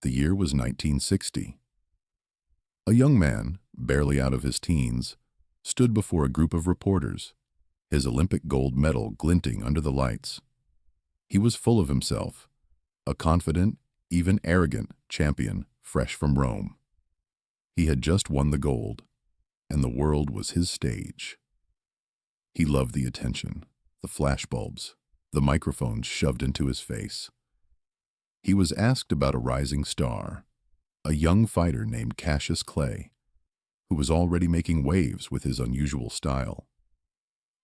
The year was 1960. A young man, barely out of his teens, stood before a group of reporters, his Olympic gold medal glinting under the lights. He was full of himself, a confident, even arrogant champion fresh from Rome. He had just won the gold, and the world was his stage. He loved the attention, the flashbulbs, the microphones shoved into his face. He was asked about a rising star, a young fighter named Cassius Clay, who was already making waves with his unusual style.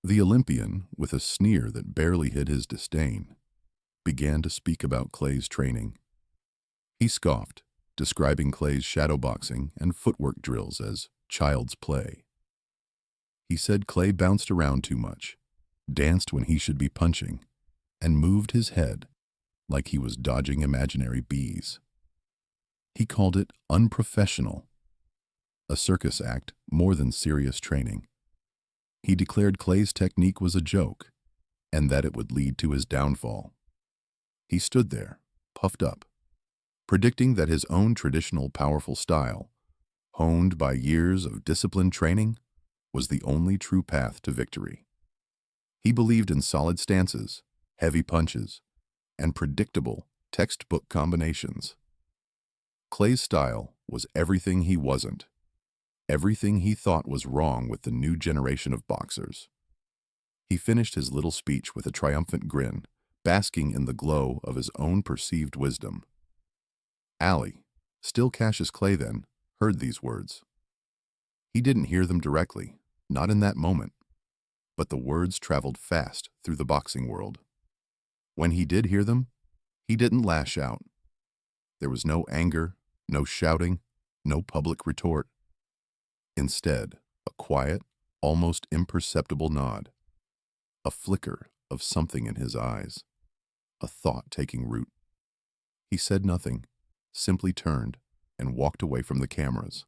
The Olympian, with a sneer that barely hid his disdain, began to speak about Clay's training. He scoffed, describing Clay's shadowboxing and footwork drills as child's play. He said Clay bounced around too much, danced when he should be punching, and moved his head like he was dodging imaginary bees. He called it unprofessional, a circus act more than serious training. He declared Clay's technique was a joke, and that it would lead to his downfall. He stood there, puffed up, predicting that his own traditional powerful style, honed by years of disciplined training, was the only true path to victory. He believed in solid stances, heavy punches, and predictable textbook combinations. Clay's style was everything he wasn't, everything he thought was wrong with the new generation of boxers. He finished his little speech with a triumphant grin, basking in the glow of his own perceived wisdom. Ali, still Cassius Clay then, heard these words. He didn't hear them directly, not in that moment, but the words traveled fast through the boxing world. When he did hear them, he didn't lash out. There was no anger, no shouting, no public retort. Instead, a quiet, almost imperceptible nod, a flicker of something in his eyes, a thought taking root. He said nothing, simply turned and walked away from the cameras,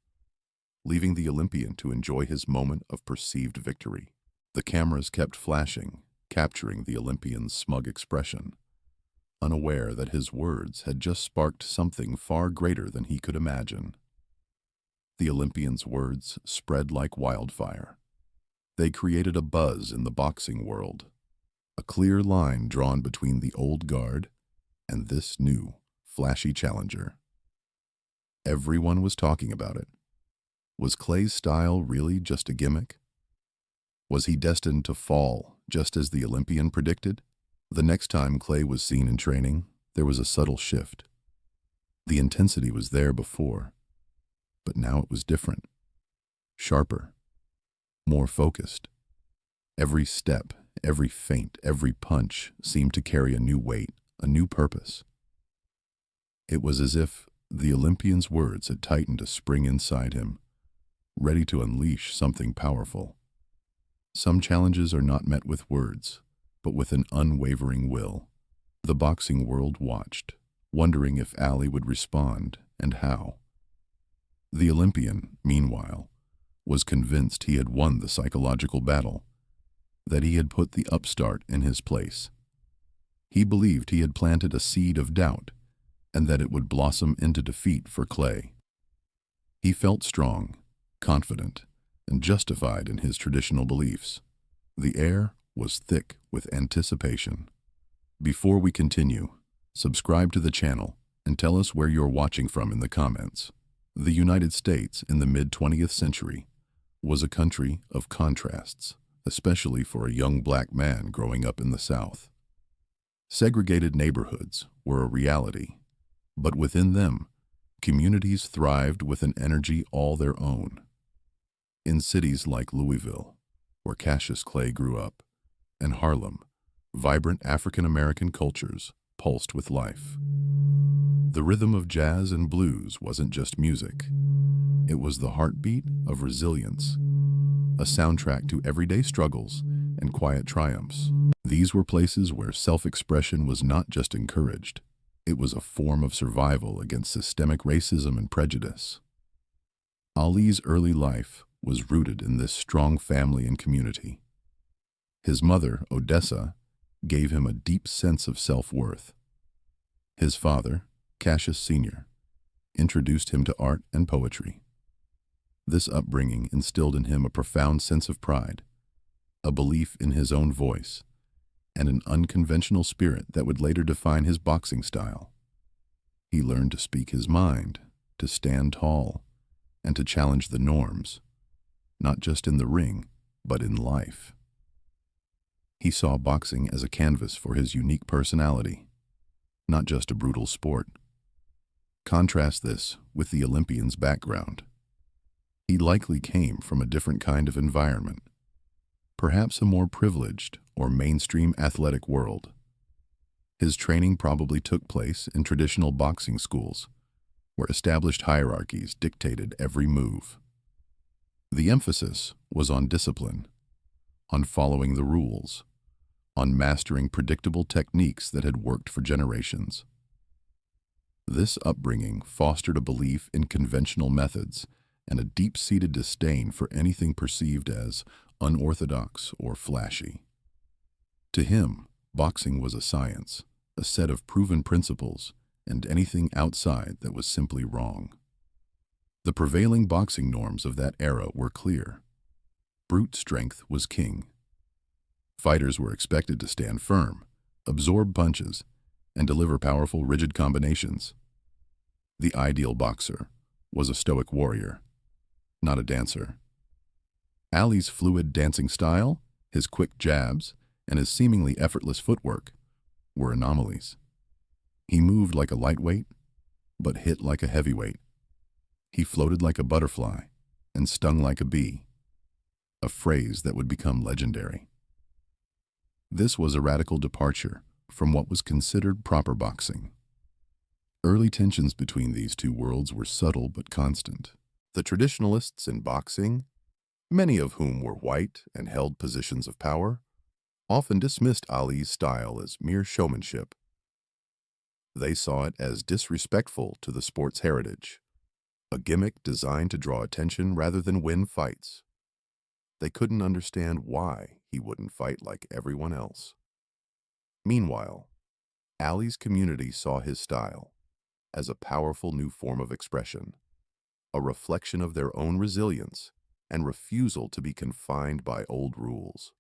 leaving the Olympian to enjoy his moment of perceived victory. The cameras kept flashing, capturing the Olympian's smug expression, unaware that his words had just sparked something far greater than he could imagine. The Olympian's words spread like wildfire. They created a buzz in the boxing world, a clear line drawn between the old guard and this new, flashy challenger. Everyone was talking about it. Was Clay's style really just a gimmick? Was he destined to fall, just as the Olympian predicted? The next time Clay was seen in training, there was a subtle shift. The intensity was there before, but now it was different. Sharper, more focused. Every step, every feint, every punch seemed to carry a new weight, a new purpose. It was as if the Olympian's words had tightened a spring inside him, ready to unleash something powerful. Some challenges are not met with words, but with an unwavering will. The boxing world watched, wondering if Ali would respond and how. The Olympian, meanwhile, was convinced he had won the psychological battle, that he had put the upstart in his place. He believed he had planted a seed of doubt, and that it would blossom into defeat for Clay. He felt strong, confident, and justified in his traditional beliefs. The air was thick with anticipation. Before we continue, subscribe to the channel and tell us where you're watching from in the comments. The United States in the mid-20th century was a country of contrasts, especially for a young black man growing up in the South. Segregated neighborhoods were a reality, but within them, communities thrived with an energy all their own. In cities like Louisville, where Cassius Clay grew up, and Harlem, vibrant African-American cultures pulsed with life. The rhythm of jazz and blues wasn't just music. It was the heartbeat of resilience, a soundtrack to everyday struggles and quiet triumphs. These were places where self-expression was not just encouraged, it was a form of survival against systemic racism and prejudice. Ali's early life was rooted in this strong family and community. His mother, Odessa, gave him a deep sense of self-worth. His father, Cassius Sr., introduced him to art and poetry. This upbringing instilled in him a profound sense of pride, a belief in his own voice, and an unconventional spirit that would later define his boxing style. He learned to speak his mind, to stand tall, and to challenge the norms, not just in the ring, but in life. He saw boxing as a canvas for his unique personality, not just a brutal sport. Contrast this with the Olympian's background. He likely came from a different kind of environment, perhaps a more privileged or mainstream athletic world. His training probably took place in traditional boxing schools, where established hierarchies dictated every move. The emphasis was on discipline, on following the rules, on mastering predictable techniques that had worked for generations. This upbringing fostered a belief in conventional methods and a deep-seated disdain for anything perceived as unorthodox or flashy. To him, boxing was a science, a set of proven principles, and anything outside that was simply wrong. The prevailing boxing norms of that era were clear. Brute strength was king. Fighters were expected to stand firm, absorb punches, and deliver powerful, rigid combinations. The ideal boxer was a stoic warrior, not a dancer. Ali's fluid dancing style, his quick jabs, and his seemingly effortless footwork were anomalies. He moved like a lightweight, but hit like a heavyweight. He floated like a butterfly and stung like a bee, a phrase that would become legendary. This was a radical departure from what was considered proper boxing. Early tensions between these two worlds were subtle but constant. The traditionalists in boxing, many of whom were white and held positions of power, often dismissed Ali's style as mere showmanship. They saw it as disrespectful to the sport's heritage, a gimmick designed to draw attention rather than win fights. They couldn't understand why he wouldn't fight like everyone else. Meanwhile, Ali's community saw his style as a powerful new form of expression, a reflection of their own resilience and refusal to be confined by old rules.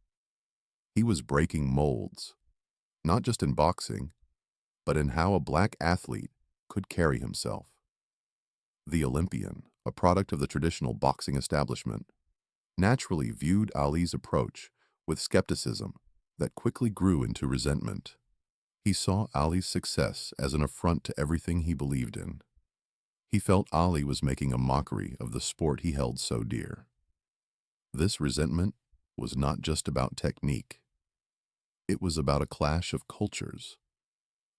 He was breaking molds, not just in boxing, but in how a black athlete could carry himself. The Olympian, a product of the traditional boxing establishment, naturally viewed Ali's approach with skepticism that quickly grew into resentment. He saw Ali's success as an affront to everything he believed in. He felt Ali was making a mockery of the sport he held so dear. This resentment was not just about technique. It was about a clash of cultures,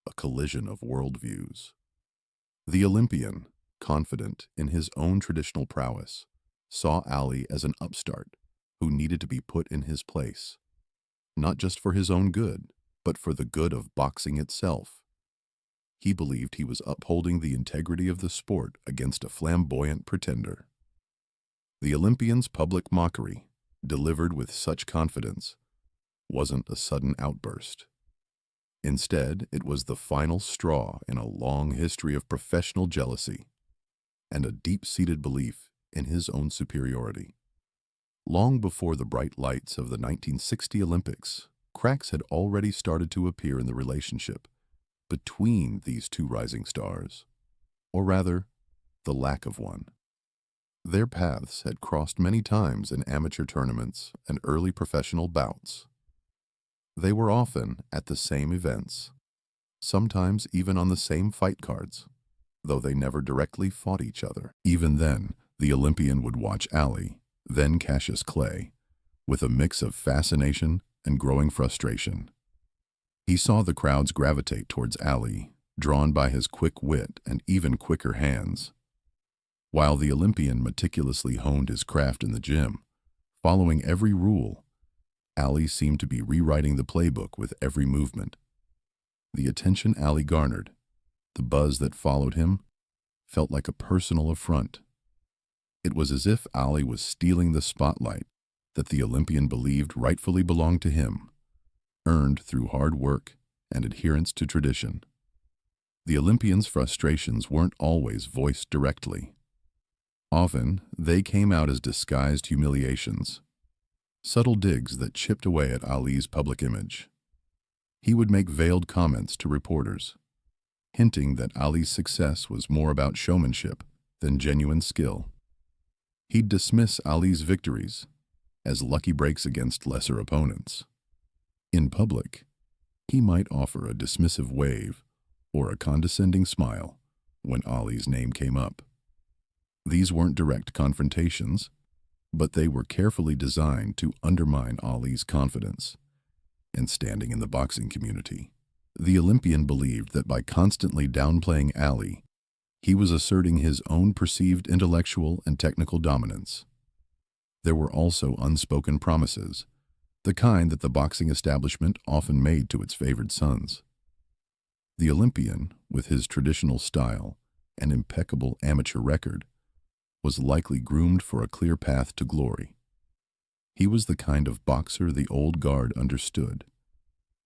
a collision of worldviews. The Olympian, confident in his own traditional prowess, saw Ali as an upstart who needed to be put in his place, not just for his own good, but for the good of boxing itself. He believed he was upholding the integrity of the sport against a flamboyant pretender. The Olympian's public mockery, delivered with such confidence, wasn't a sudden outburst. Instead, it was the final straw in a long history of professional jealousy and a deep-seated belief in his own superiority. Long before the bright lights of the 1960 Olympics, cracks had already started to appear in the relationship between these two rising stars, or rather, the lack of one. Their paths had crossed many times in amateur tournaments and early professional bouts. They were often at the same events, sometimes even on the same fight cards, though they never directly fought each other. Even then, the Olympian would watch Ali, then Cassius Clay, with a mix of fascination and growing frustration. He saw the crowds gravitate towards Ali, drawn by his quick wit and even quicker hands. While the Olympian meticulously honed his craft in the gym, following every rule, Ali seemed to be rewriting the playbook with every movement. The attention Ali garnered, the buzz that followed him, felt like a personal affront. It was as if Ali was stealing the spotlight that the Olympian believed rightfully belonged to him, earned through hard work and adherence to tradition. The Olympians' frustrations weren't always voiced directly. Often, they came out as disguised humiliations, subtle digs that chipped away at Ali's public image. He would make veiled comments to reporters, hinting that Ali's success was more about showmanship than genuine skill. He'd dismiss Ali's victories as lucky breaks against lesser opponents. In public, he might offer a dismissive wave or a condescending smile when Ali's name came up. These weren't direct confrontations, but they were carefully designed to undermine Ali's confidence and standing in the boxing community. The Olympian believed that by constantly downplaying Ali, he was asserting his own perceived intellectual and technical dominance. There were also unspoken promises, the kind that the boxing establishment often made to its favored sons. The Olympian, with his traditional style and impeccable amateur record, was likely groomed for a clear path to glory. He was the kind of boxer the old guard understood,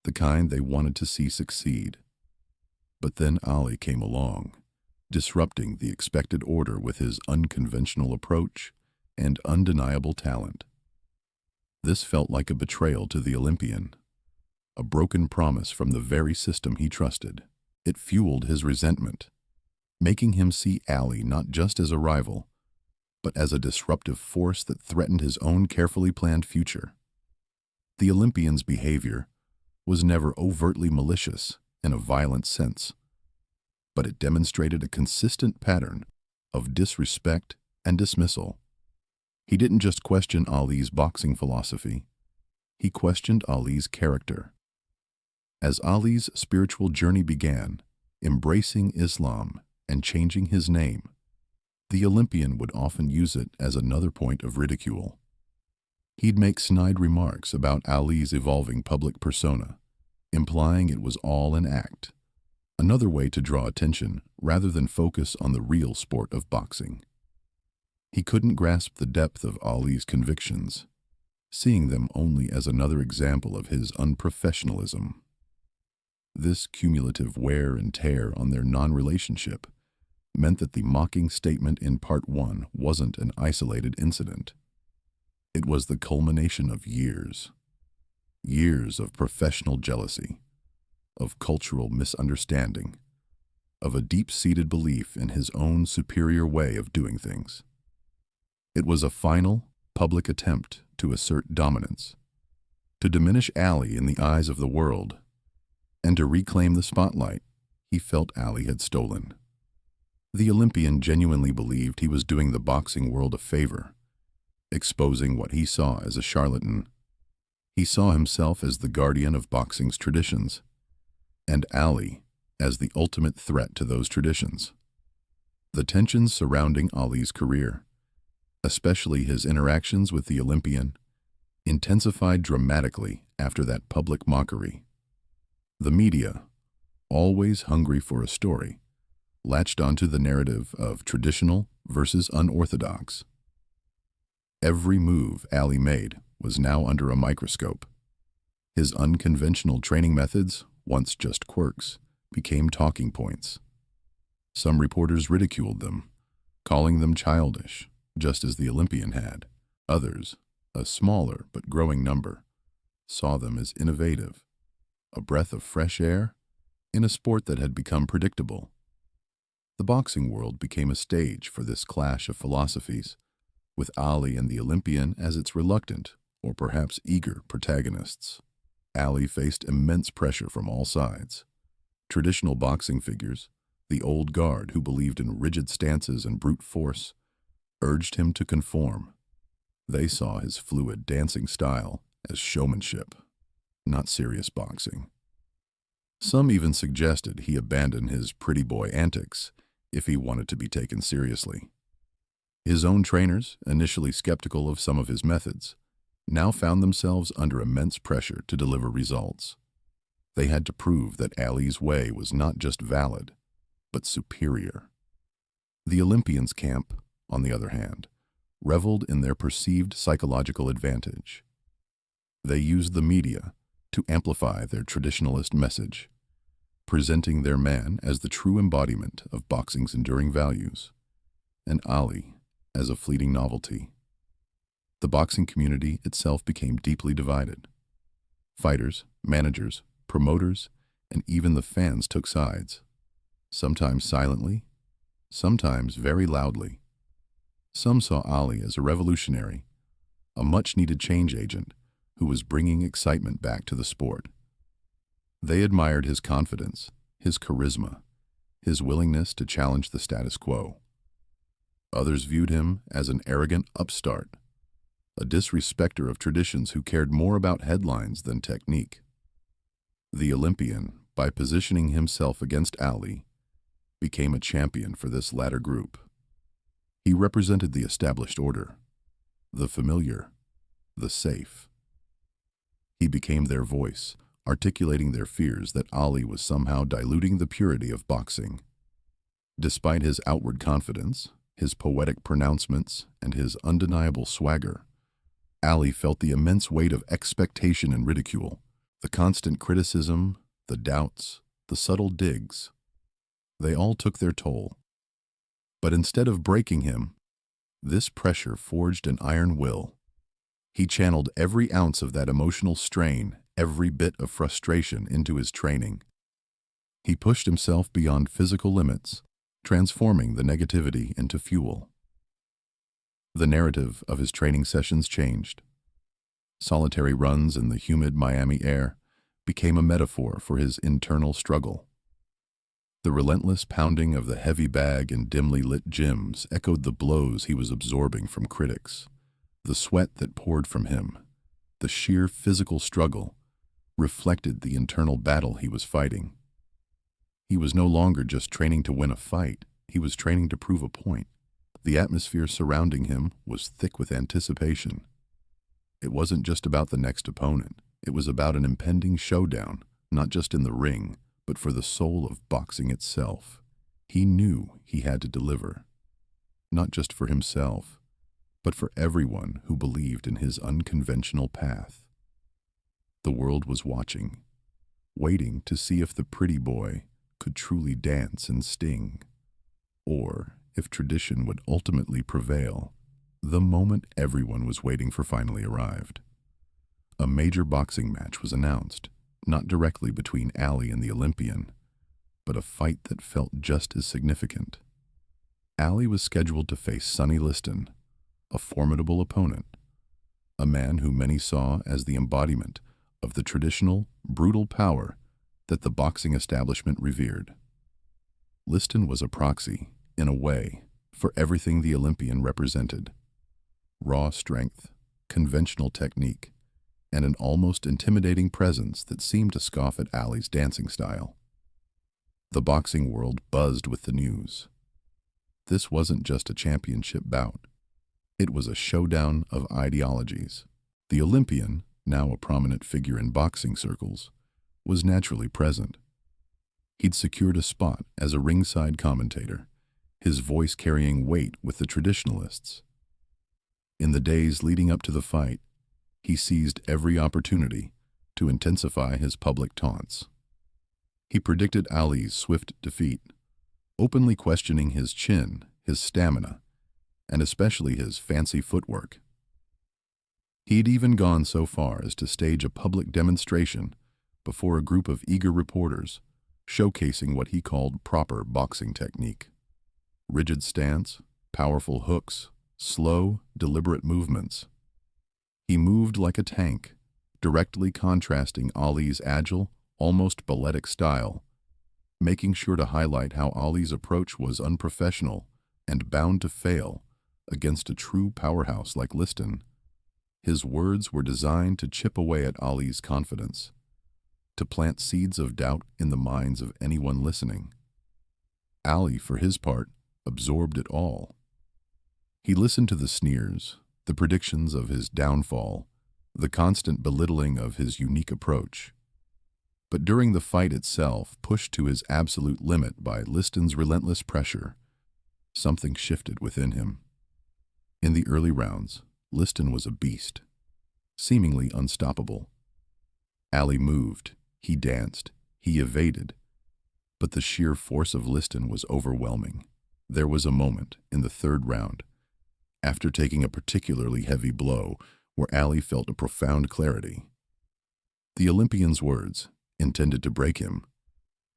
the kind they wanted to see succeed. But then Ali came along, disrupting the expected order with his unconventional approach and undeniable talent. This felt like a betrayal to the Olympian, a broken promise from the very system he trusted. It fueled his resentment, making him see Ali not just as a rival, but as a disruptive force that threatened his own carefully planned future. The Olympian's behavior was never overtly malicious in a violent sense, but it demonstrated a consistent pattern of disrespect and dismissal. He didn't just question Ali's boxing philosophy, he questioned Ali's character. As Ali's spiritual journey began, embracing Islam and changing his name, the Olympian would often use it as another point of ridicule. He'd make snide remarks about Ali's evolving public persona, implying it was all an act, another way to draw attention rather than focus on the real sport of boxing. He couldn't grasp the depth of Ali's convictions, seeing them only as another example of his unprofessionalism. This cumulative wear and tear on their non-relationship meant that the mocking statement in Part 1 wasn't an isolated incident. It was the culmination of years of professional jealousy, of cultural misunderstanding, of a deep-seated belief in his own superior way of doing things. It was a final, public attempt to assert dominance, to diminish Ali in the eyes of the world, and to reclaim the spotlight he felt Ali had stolen. The Olympian genuinely believed he was doing the boxing world a favor, exposing what he saw as a charlatan. He saw himself as the guardian of boxing's traditions, and Ali as the ultimate threat to those traditions. The tensions surrounding Ali's career, especially his interactions with the Olympian, intensified dramatically after that public mockery. The media, always hungry for a story, latched onto the narrative of traditional versus unorthodox. Every move Ali made was now under a microscope. His unconventional training methods, once just quirks, became talking points. Some reporters ridiculed them, calling them childish, just as the Olympian had. Others, a smaller but growing number, saw them as innovative, a breath of fresh air in a sport that had become predictable. The boxing world became a stage for this clash of philosophies, with Ali and the Olympian as its reluctant, or perhaps eager, protagonists. Ali faced immense pressure from all sides. Traditional boxing figures, the old guard who believed in rigid stances and brute force, urged him to conform. They saw his fluid dancing style as showmanship, not serious boxing. Some even suggested he abandon his pretty boy antics if he wanted to be taken seriously. His own trainers, initially skeptical of some of his methods, now found themselves under immense pressure to deliver results. They had to prove that Ali's way was not just valid, but superior. The Olympians' camp, on the other hand, reveled in their perceived psychological advantage. They used the media to amplify their traditionalist message, presenting their man as the true embodiment of boxing's enduring values, and Ali as a fleeting novelty. The boxing community itself became deeply divided. Fighters, managers, promoters, and even the fans took sides, sometimes silently, sometimes very loudly. Some saw Ali as a revolutionary, a much-needed change agent who was bringing excitement back to the sport. They admired his confidence, his charisma, his willingness to challenge the status quo. Others viewed him as an arrogant upstart, a disrespecter of traditions who cared more about headlines than technique. The Olympian, by positioning himself against Ali, became a champion for this latter group. He represented the established order, the familiar, the safe. He became their voice, articulating their fears that Ali was somehow diluting the purity of boxing. Despite his outward confidence, his poetic pronouncements, and his undeniable swagger, Ali felt the immense weight of expectation and ridicule, the constant criticism, the doubts, the subtle digs. They all took their toll. But instead of breaking him, this pressure forged an iron will. He channeled every ounce of that emotional strain, every bit of frustration into his training. He pushed himself beyond physical limits, transforming the negativity into fuel. The narrative of his training sessions changed. Solitary runs in the humid Miami air became a metaphor for his internal struggle. The relentless pounding of the heavy bag in dimly lit gyms echoed the blows he was absorbing from critics. The sweat that poured from him, the sheer physical struggle, reflected the internal battle he was fighting. He was no longer just training to win a fight, he was training to prove a point. The atmosphere surrounding him was thick with anticipation. It wasn't just about the next opponent, it was about an impending showdown, not just in the ring, but for the soul of boxing itself. He knew he had to deliver, not just for himself, but for everyone who believed in his unconventional path. The world was watching, waiting to see if the pretty boy could truly dance and sting, or if tradition would ultimately prevail. The moment everyone was waiting for finally arrived. A major boxing match was announced, not directly between Ali and the Olympian, but a fight that felt just as significant. Ali was scheduled to face Sonny Liston, a formidable opponent, a man who many saw as the embodiment of the traditional, brutal power that the boxing establishment revered. Liston was a proxy, in a way, for everything the Olympian represented: raw strength, conventional technique, and an almost intimidating presence that seemed to scoff at Ali's dancing style. The boxing world buzzed with the news. This wasn't just a championship bout. It was a showdown of ideologies. The Olympian, now a prominent figure in boxing circles, was naturally present. He'd secured a spot as a ringside commentator, his voice carrying weight with the traditionalists. In the days leading up to the fight, he seized every opportunity to intensify his public taunts. He predicted Ali's swift defeat, openly questioning his chin, his stamina, and especially his fancy footwork. He'd even gone so far as to stage a public demonstration before a group of eager reporters, showcasing what he called proper boxing technique. Rigid stance, powerful hooks, slow, deliberate movements. He moved like a tank, directly contrasting Ali's agile, almost balletic style, making sure to highlight how Ali's approach was unprofessional and bound to fail against a true powerhouse like Liston. His words were designed to chip away at Ali's confidence, to plant seeds of doubt in the minds of anyone listening. Ali, for his part, absorbed it all. He listened to the sneers, the predictions of his downfall, the constant belittling of his unique approach. But during the fight itself, pushed to his absolute limit by Liston's relentless pressure, something shifted within him. In the early rounds, Liston was a beast, seemingly unstoppable. Ali moved, he danced, he evaded, But the sheer force of Liston was overwhelming. There was a moment in the third round, after taking a particularly heavy blow, where Ali felt a profound clarity. The Olympian's words, intended to break him,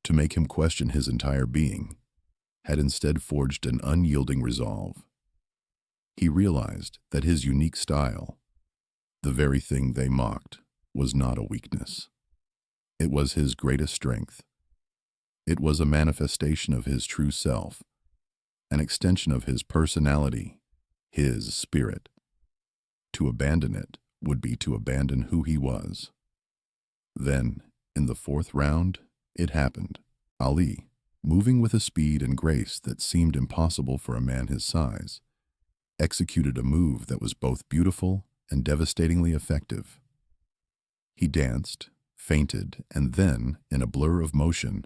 to make him question his entire being, had instead forged an unyielding resolve. He realized that his unique style, the very thing they mocked, was not a weakness. It was his greatest strength. It was a manifestation of his true self, an extension of his personality, his spirit. To abandon it would be to abandon who he was. Then, in the fourth round, it happened. Ali, moving with a speed and grace that seemed impossible for a man his size, executed a move that was both beautiful and devastatingly effective. He danced, feinted, and then, in a blur of motion,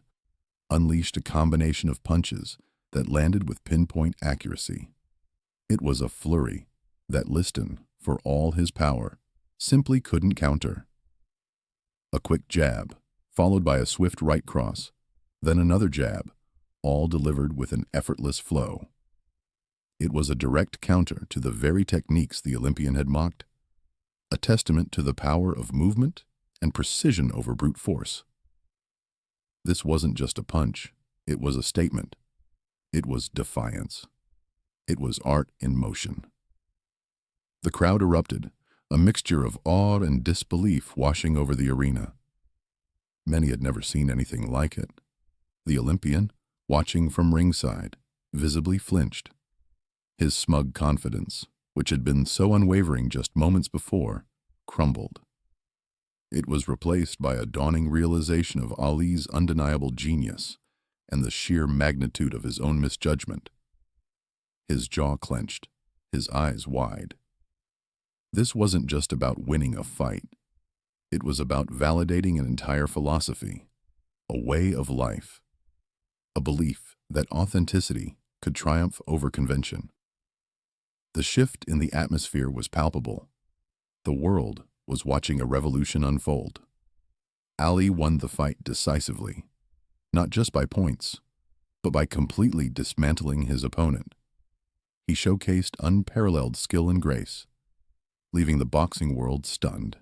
unleashed a combination of punches that landed with pinpoint accuracy. It was a flurry that Liston, for all his power, simply couldn't counter. A quick jab, followed by a swift right cross, then another jab, all delivered with an effortless flow. It was a direct counter to the very techniques the Olympian had mocked, a testament to the power of movement and precision over brute force. This wasn't just a punch, it was a statement. It was defiance. It was art in motion. The crowd erupted, a mixture of awe and disbelief washing over the arena. Many had never seen anything like it. The Olympian, watching from ringside, visibly flinched. His smug confidence, which had been so unwavering just moments before, crumbled. It was replaced by a dawning realization of Ali's undeniable genius and the sheer magnitude of his own misjudgment. His jaw clenched, his eyes wide. This wasn't just about winning a fight. It was about validating an entire philosophy, a way of life, a belief that authenticity could triumph over convention. The shift in the atmosphere was palpable. The world was watching a revolution unfold. Ali won the fight decisively, not just by points, but by completely dismantling his opponent. He showcased unparalleled skill and grace, leaving the boxing world stunned.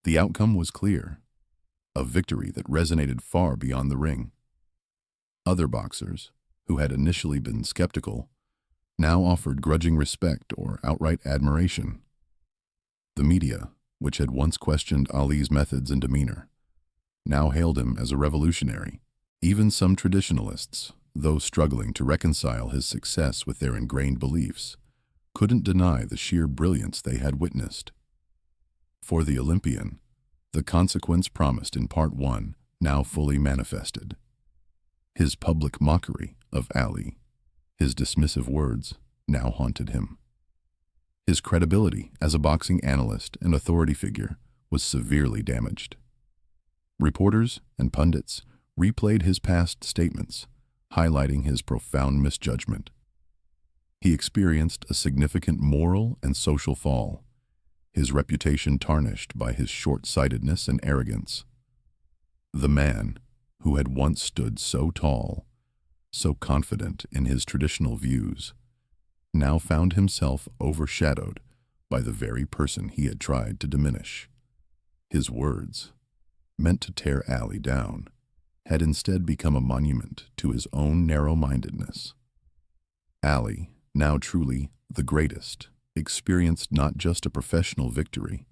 The outcome was clear, a victory that resonated far beyond the ring. Other boxers, who had initially been skeptical, now offered grudging respect or outright admiration. The media, which had once questioned Ali's methods and demeanor, now hailed him as a revolutionary. Even some traditionalists, though struggling to reconcile his success with their ingrained beliefs, couldn't deny the sheer brilliance they had witnessed. For the Olympian, the consequence promised in Part 1 now fully manifested. His public mockery of Ali, his dismissive words, now haunted him. His credibility as a boxing analyst and authority figure was severely damaged. Reporters and pundits replayed his past statements, highlighting his profound misjudgment. He experienced a significant moral and social fall, his reputation tarnished by his short-sightedness and arrogance. The man, who had once stood so tall, so confident in his traditional views, now found himself overshadowed by the very person he had tried to diminish. His words, meant to tear Ali down, had instead become a monument to his own narrow-mindedness. Ali, now truly the greatest, experienced not just a professional victory,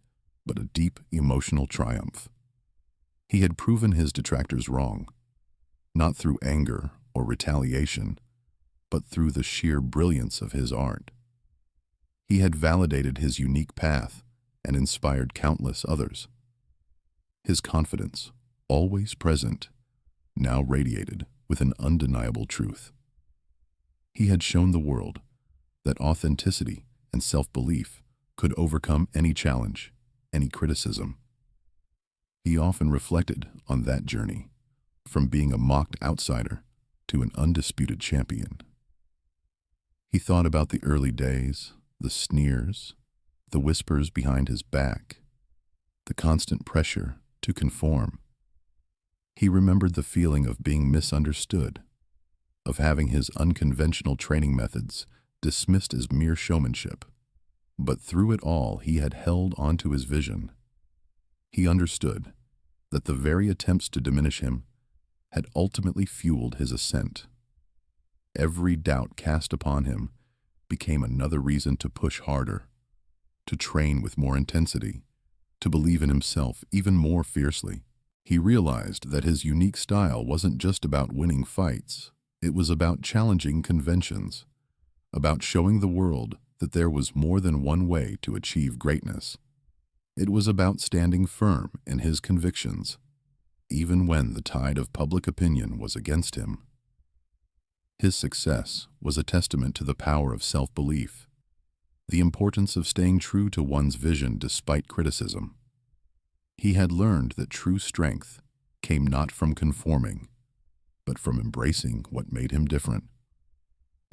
but a deep emotional triumph. He had proven his detractors wrong, not through anger or retaliation, but through the sheer brilliance of his art. He had validated his unique path and inspired countless others. His confidence, always present, now radiated with an undeniable truth. He had shown the world that authenticity and self-belief could overcome any challenge, any criticism. He often reflected on that journey, from being a mocked outsider to an undisputed champion. He thought about the early days, the sneers, the whispers behind his back, the constant pressure to conform. He remembered the feeling of being misunderstood, of having his unconventional training methods dismissed as mere showmanship. But through it all, he had held onto his vision. He understood that the very attempts to diminish him had ultimately fueled his ascent. Every doubt cast upon him became another reason to push harder, to train with more intensity, to believe in himself even more fiercely. He realized that his unique style wasn't just about winning fights. It was about challenging conventions, about showing the world that there was more than one way to achieve greatness. It was about standing firm in his convictions, even when the tide of public opinion was against him. His success was a testament to the power of self-belief, the importance of staying true to one's vision despite criticism. He had learned that true strength came not from conforming, but from embracing what made him different.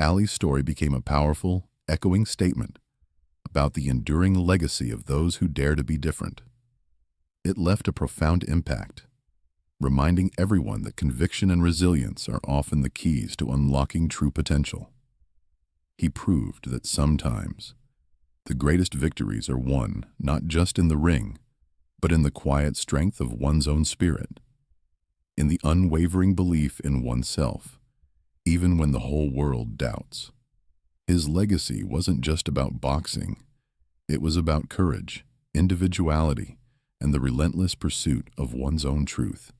Ali's story became a powerful, echoing statement about the enduring legacy of those who dare to be different. It left a profound impact, reminding everyone that conviction and resilience are often the keys to unlocking true potential. He proved that sometimes the greatest victories are won not just in the ring, but in the quiet strength of one's own spirit, in the unwavering belief in oneself, even when the whole world doubts. His legacy wasn't just about boxing. It was about courage, individuality, and the relentless pursuit of one's own truth.